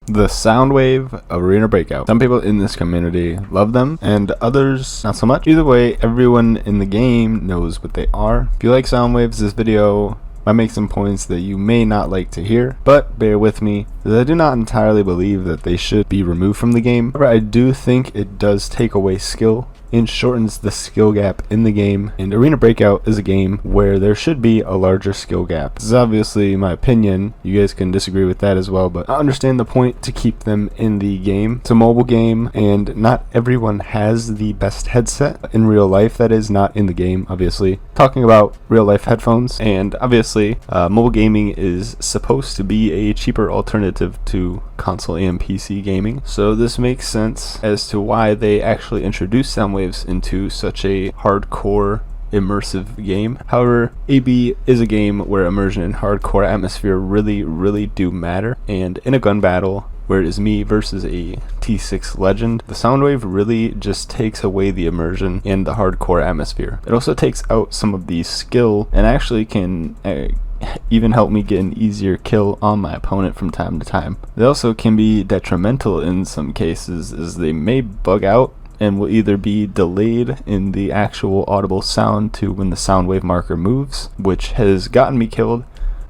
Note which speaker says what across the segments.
Speaker 1: The sound wave of Arena Breakout. Some people in this community love them and others not so much. Either way, everyone in the game knows what they are. If you like sound waves, this video might make some points that you may not like to hear, but bear with me, as I do not entirely believe that they should be removed from the game. However, I do think it does take away skill and shortens the skill gap in the game, and Arena Breakout is a game where there should be a larger skill gap. This is obviously my opinion, you guys can disagree with that as well, but I understand the point to keep them in the game. It's a mobile game and not everyone has the best headset in real life, that is, not in the game obviously. Talking about real life headphones, and obviously mobile gaming is supposed to be a cheaper alternative to console and PC gaming, so this makes sense as to why they actually introduced sound waves into such a hardcore immersive game. However, AB is a game where immersion and hardcore atmosphere really do matter, and in a gun battle where it is me versus a T6 legend, the sound wave really just takes away the immersion and the hardcore atmosphere. It also takes out some of the skill and actually can even help me get an easier kill on my opponent from time to time. They also can be detrimental in some cases, as they may bug out and will either be delayed in the actual audible sound to when the sound wave marker moves, which has gotten me killed,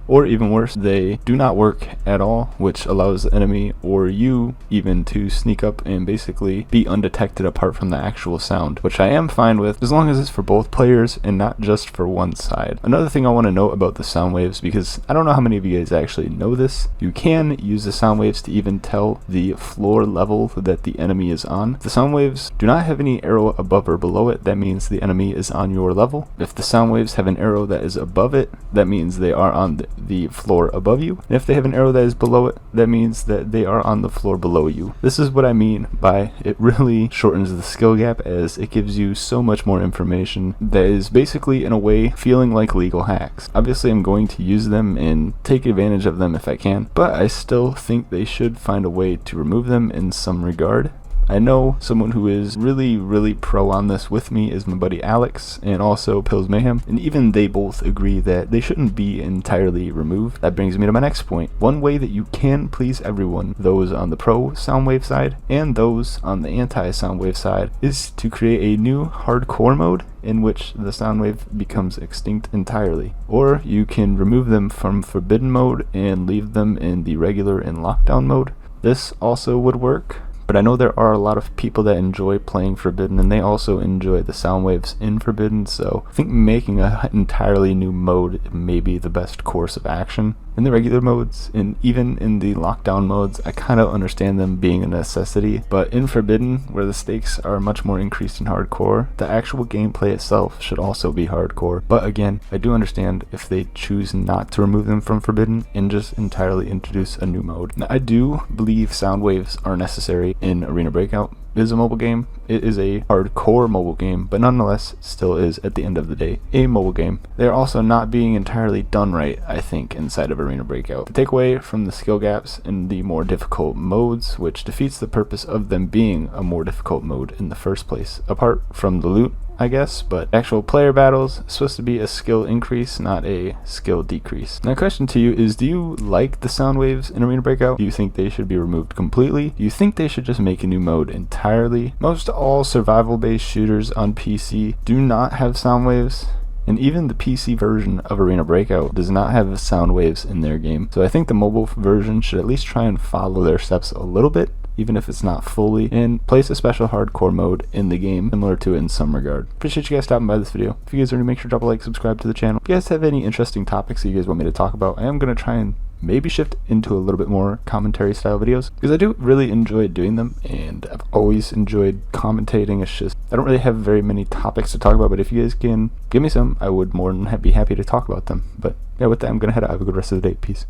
Speaker 1: or even worse, they do not work at all, which allows the enemy or you even to sneak up and basically be undetected apart from the actual sound, which I am fine with as long as it's for both players and not just for one side. Another thing I want to note about the sound waves, because I don't know how many of you guys actually know this, you can use the sound waves to even tell the floor level that the enemy is on. If the sound waves do not have any arrow above or below it, that means the enemy is on your level. If the sound waves have an arrow that is above it, that means they are on the floor above you, and if they have an arrow that is below it, that means that they are on the floor below you. This is what I mean by it really shortens the skill gap, as it gives you so much more information that is basically in a way feeling like legal hacks. Obviously I'm going to use them and take advantage of them if I can, but I still think they should find a way to remove them in some regard. I know someone who is really pro on this with me is my buddy Alex, and also Pills Mayhem, and even they both agree that they shouldn't be entirely removed. That brings me to my next point. One way that you can please everyone, those on the pro Soundwave side and those on the anti Soundwave side, is to create a new hardcore mode in which the sound wave becomes extinct entirely. Or you can remove them from forbidden mode and leave them in the regular and lockdown mode. This also would work, but I know there are a lot of people that enjoy playing Forbidden, and they also enjoy the sound waves in Forbidden, so I think making an entirely new mode may be the best course of action. In the regular modes, and even in the lockdown modes, I kind of understand them being a necessity, but in Forbidden, where the stakes are much more increased in hardcore, the actual gameplay itself should also be hardcore. But again, I do understand if they choose not to remove them from Forbidden and just entirely introduce a new mode. Now, I do believe sound waves are necessary in Arena Breakout. It is a mobile game. It is a hardcore mobile game, but nonetheless still is, at the end of the day, a mobile game. They're also not being entirely done right, I think, inside of Arena Breakout. They take away from the skill gaps in the more difficult modes, which defeats the purpose of them being a more difficult mode in the first place, apart from the loot, I guess, but actual player battles is supposed to be a skill increase, not a skill decrease. Now, question to you is, do you like the sound waves in Arena Breakout? Do you think they should be removed completely? Do you think they should just make a new mode entirely? Most all survival-based shooters on PC do not have sound waves, and even the PC version of Arena Breakout does not have sound waves in their game. So I think the mobile version should at least try and follow their steps a little bit, even if it's not fully, and place a special hardcore mode in the game, similar to it in some regard. Appreciate you guys stopping by this video. If you guys are new, make sure to drop a like, subscribe to the channel. If you guys have any interesting topics that you guys want me to talk about, I am going to try and maybe shift into a little bit more commentary style videos, because I do really enjoy doing them, and I've always enjoyed commentating. It's just, I don't really have very many topics to talk about, but if you guys can give me some, I would more than be happy to talk about them. But yeah, with that, I'm going to head out. Have a good rest of the day. Peace.